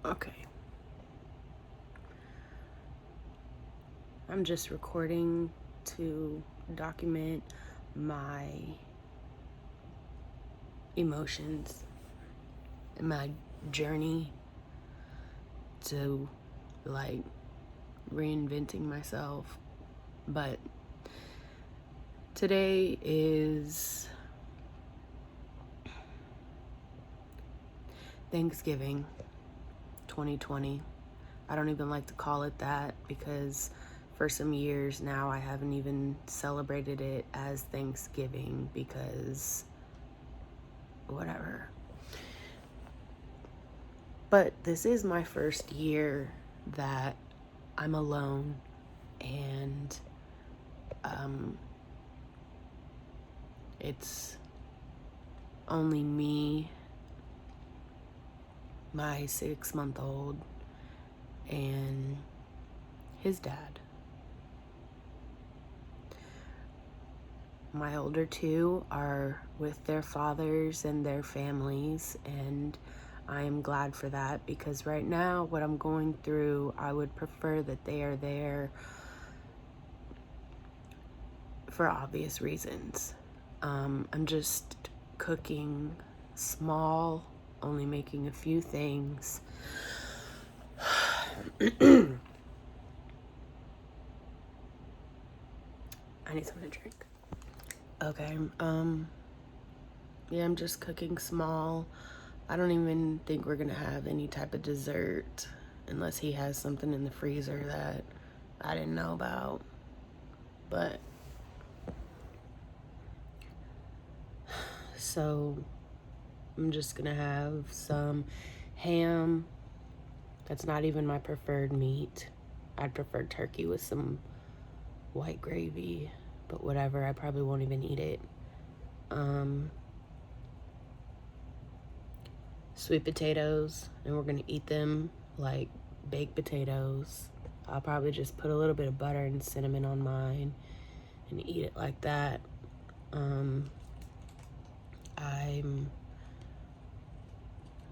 Okay. I'm just recording to document my emotions and my journey to like reinventing myself. But today is Thanksgiving 2020. I don't even like to call it that because for some years now I haven't even celebrated it as Thanksgiving because whatever. But this is my first year that I'm alone, and it's only me, my 6-month-old, and his dad. My older two are with their fathers and their families, and I am glad for that because right now, what I'm going through, I would prefer that they are there for obvious reasons. I'm just cooking small, only making a few things. I need something to drink. Okay, yeah, I'm just cooking small. I don't even think we're gonna have any type of dessert unless he has something in the freezer that I didn't know about. But so I'm just gonna have some ham. That's not even my preferred meat. I'd prefer turkey with some white gravy, but whatever, I probably won't even eat it. Sweet potatoes, and we're gonna eat them like baked potatoes. I'll probably just put a little bit of butter and cinnamon on mine and eat it like that.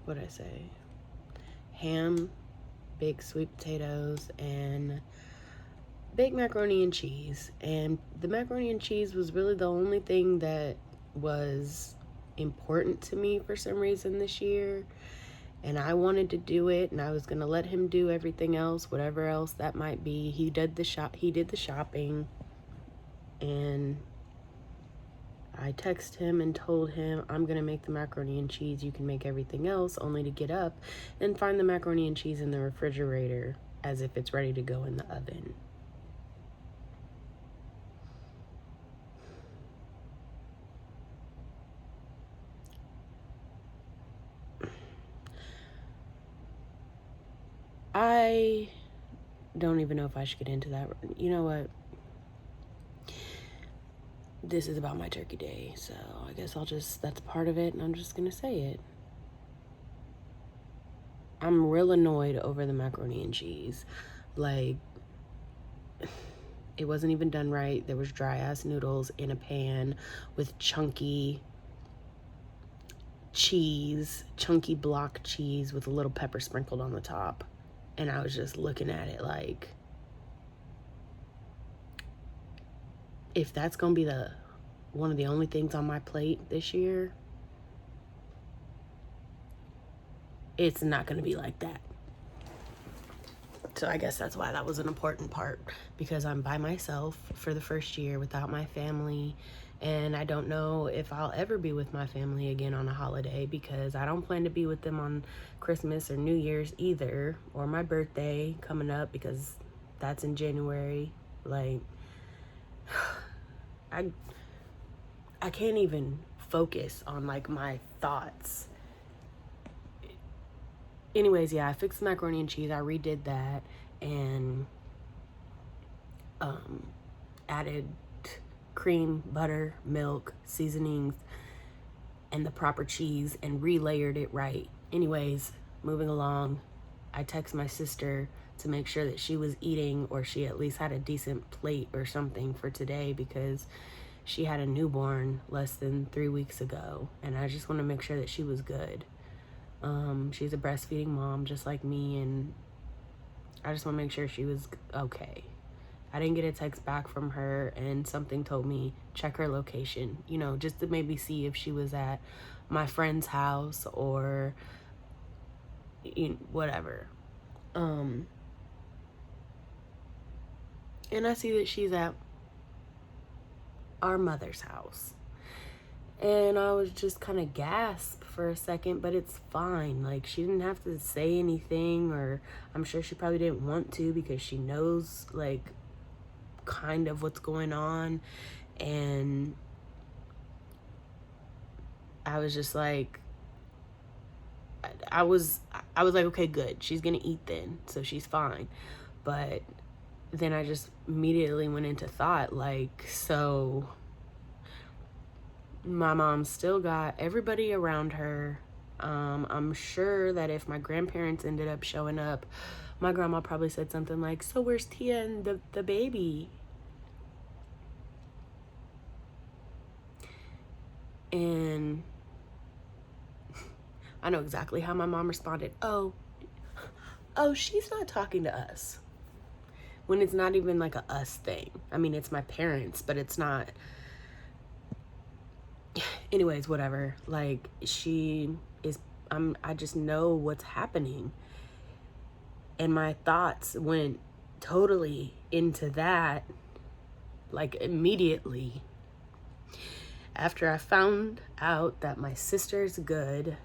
What'd I say? Ham, baked sweet potatoes, and baked macaroni and cheese. And the macaroni and cheese was really the only thing that was important to me for some reason this year. And I wanted to do it, and I was gonna let him do everything else, whatever else that might be. He did the shopping, and I texted him and told him, I'm gonna make the macaroni and cheese, you can make everything else, only to get up and find the macaroni and cheese in the refrigerator as if it's ready to go in the oven. I don't even know if I should get into that. You know what? This is about my turkey day, so I guess that's part of it, and I'm just gonna say it. I'm real annoyed over the macaroni and cheese. Like, it wasn't even done right. There was dry ass noodles in a pan with chunky cheese, chunky block cheese with a little pepper sprinkled on the top. And I was just looking at it like, if that's gonna be one of the only things on my plate this year, it's not gonna be like that. So I guess that's why that was an important part, because I'm by myself for the first year without my family, and I don't know if I'll ever be with my family again on a holiday, because I don't plan to be with them on Christmas or New Year's either, or my birthday coming up, because that's in January. Like, I can't even focus on like my thoughts. Anyways, yeah, I fixed the macaroni and cheese. I redid that and added cream, butter, milk, seasonings, and the proper cheese, and relayered it right. Anyways, moving along, I text my sister to make sure that she was eating, or she at least had a decent plate or something for today, because she had a newborn less than 3 weeks ago, and I just want to make sure that she was good. She's a breastfeeding mom just like me, and I just want to make sure she was okay. I didn't get a text back from her, and something told me check her location, you know, just to maybe see if she was at my friend's house or whatever. And I see that she's at our mother's house. And I was just kind of gasp for a second, but it's fine. Like, she didn't have to say anything, or I'm sure she probably didn't want to because she knows, like, kind of what's going on. And I was just like, I was like, okay, good. She's gonna eat then, so she's fine. But then I just immediately went into thought, like, so my mom still got everybody around her. I'm sure that if my grandparents ended up showing up, my grandma probably said something like, so where's Tia and the baby? And I know exactly how my mom responded. Oh, she's not talking to us. When it's not even like a us thing. I mean, it's my parents, but it's not. Anyways, whatever. Like, she is, I just know what's happening. And my thoughts went totally into that, like, immediately. After I found out that my sister's good,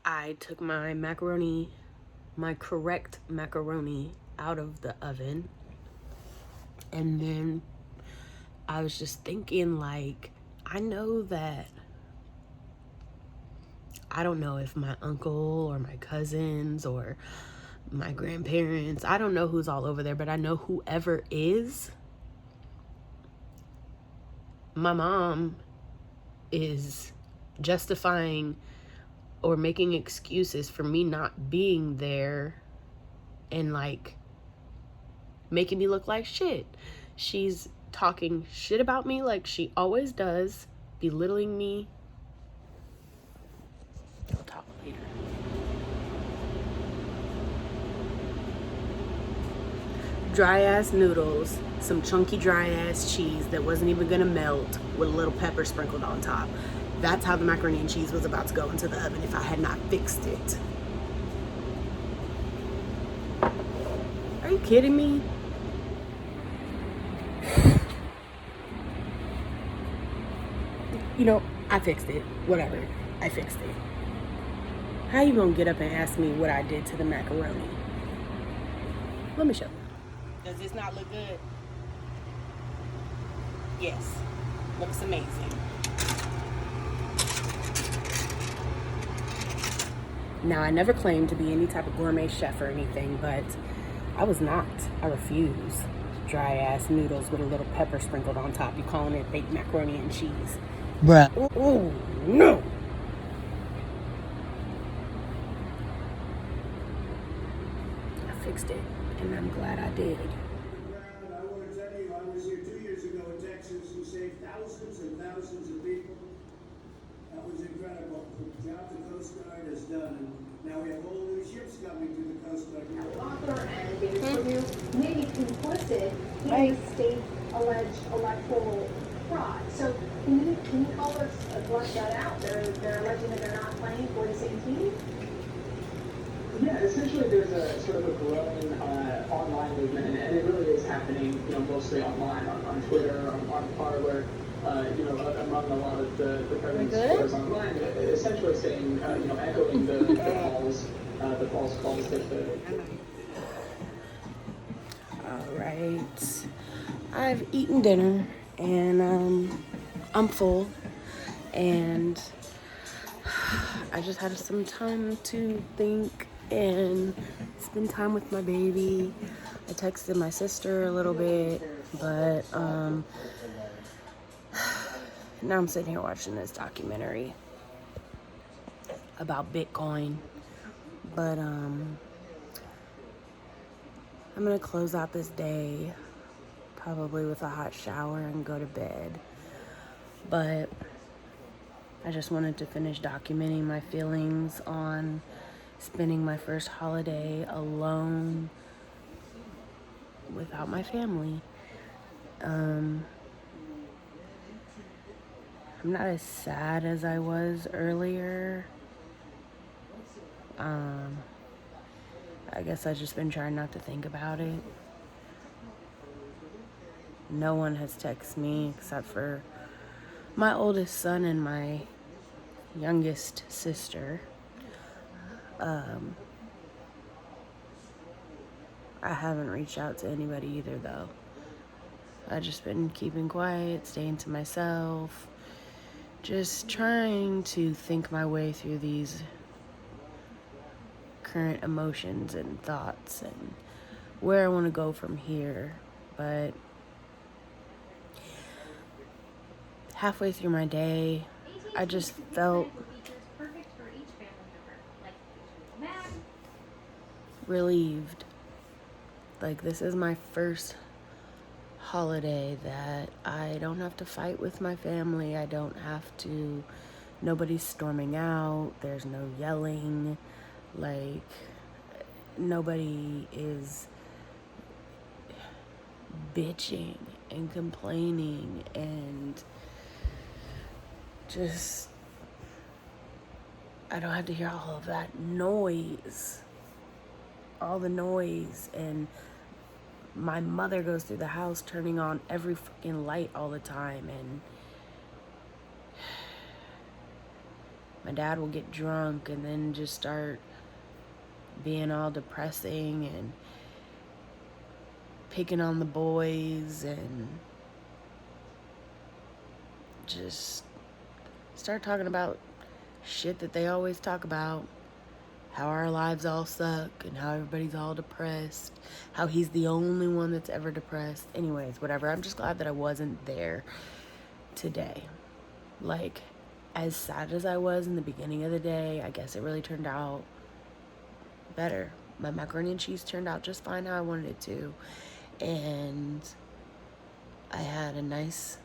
I took my correct macaroni out of the oven. And then I was just thinking, like, I know that, I don't know if my uncle or my cousins or my grandparents, I don't know who's all over there, but I know whoever is, my mom is justifying or making excuses for me not being there and, like, making me look like shit. She's talking shit about me like she always does, belittling me. I'll talk later. Dry ass noodles, some chunky dry ass cheese that wasn't even gonna melt with a little pepper sprinkled on top. That's how the macaroni and cheese was about to go into the oven if I had not fixed it. Are you kidding me? You know, I fixed it. Whatever. I fixed it. How you gonna get up and ask me what I did to the macaroni? Let me show you. Does this not look good? Yes. Looks amazing. Now, I never claimed to be any type of gourmet chef or anything, but I was not. I refuse. Dry ass noodles with a little pepper sprinkled on top. You calling it baked macaroni and cheese? Bruh. Oh, no. I fixed it, and I'm glad I did. I want to tell you, I was here 2 years ago in Texas and saved thousands and thousands of people. That was incredible. The job the Coast Guard has done. And now we have all new ships coming to the Coast Guard. Author and David Perdue may be complicit in the state's alleged electoral fraud. So can you help us flush that out? They're alleging that they're not playing for the same team? Yeah, essentially there's a sort of a growing online movement, and it really is happening, you know, mostly online, on Twitter, on Parler, you know, among a lot of the president's supporters online, essentially saying, you know, echoing the false calls that the... All right. I've eaten dinner, and I'm full, and I just had some time to think and spend time with my baby. I texted my sister a little bit, but now I'm sitting here watching this documentary about Bitcoin. But I'm gonna close out this day probably with a hot shower and go to bed. But I just wanted to finish documenting my feelings on spending my first holiday alone without my family. I'm not as sad as I was earlier. I guess I've just been trying not to think about it. No one has texted me except for my oldest son and my youngest sister. I haven't reached out to anybody either, though. I've just been keeping quiet, staying to myself, just trying to think my way through these current emotions and thoughts and where I want to go from here. But halfway through my day, I just felt relieved. Like, this is my first holiday that I don't have to fight with my family. I don't have to, nobody's storming out, there's no yelling, like, nobody is bitching and complaining and just, I don't have to hear all of that noise, all the noise, and my mother goes through the house turning on every fucking light all the time, and my dad will get drunk and then just start being all depressing and picking on the boys and just start talking about shit that they always talk about. How our lives all suck and how everybody's all depressed. How he's the only one that's ever depressed. Anyways, whatever. I'm just glad that I wasn't there today. Like, as sad as I was in the beginning of the day, I guess it really turned out better. My macaroni and cheese turned out just fine how I wanted it to. And I had a nice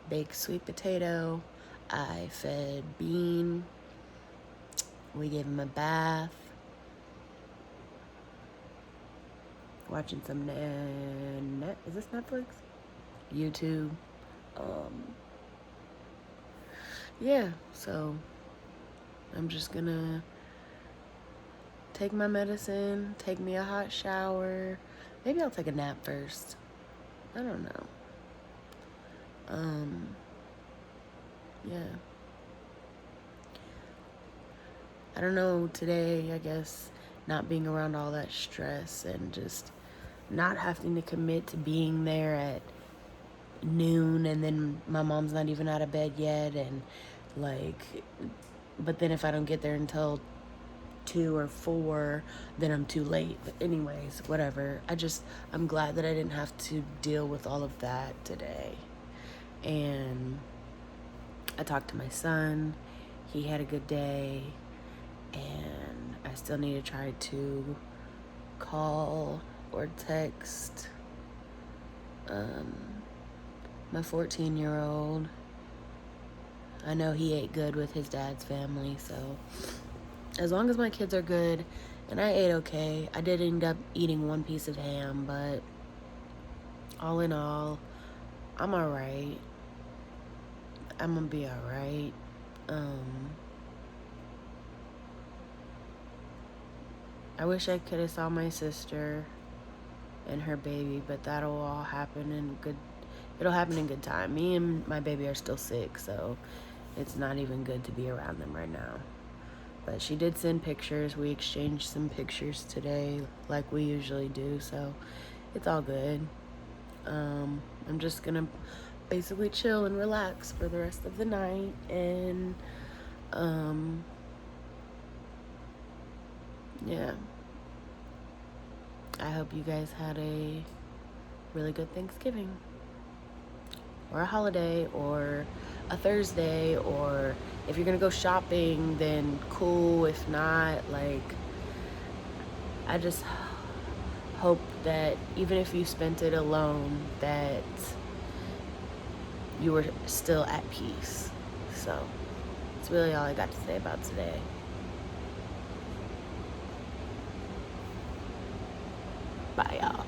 baked sweet potato. I fed Bean. We gave him a bath. Watching some is this Netflix? YouTube. Yeah, so I'm just gonna take my medicine, take me a hot shower. Maybe I'll take a nap first. I don't know. Yeah. I don't know, today, I guess, not being around all that stress and just not having to commit to being there at noon and then my mom's not even out of bed yet, and like, but then if I don't get there until 2 or 4, then I'm too late. But anyways, whatever. I'm glad that I didn't have to deal with all of that today. And I talked to my son. He had a good day. And I still need to try to call or text my 14-year-old. I know he ate good with his dad's family, so as long as my kids are good, and I ate okay. I did end up eating 1 piece of ham, but all in all, I'm alright. I'm gonna be alright. I wish I could have saw my sister and her baby, but that'll all happen it'll happen in good time. Me and my baby are still sick, so it's not even good to be around them right now. But she did send pictures. We exchanged some pictures today like we usually do, so it's all good. I'm just gonna basically chill and relax for the rest of the night, and yeah. I hope you guys had a really good Thanksgiving, or a holiday, or a Thursday, or if you're gonna go shopping, then cool. If not, like, I just hope that even if you spent it alone, that you were still at peace. So that's really all I got to say about today. Bye, y'all.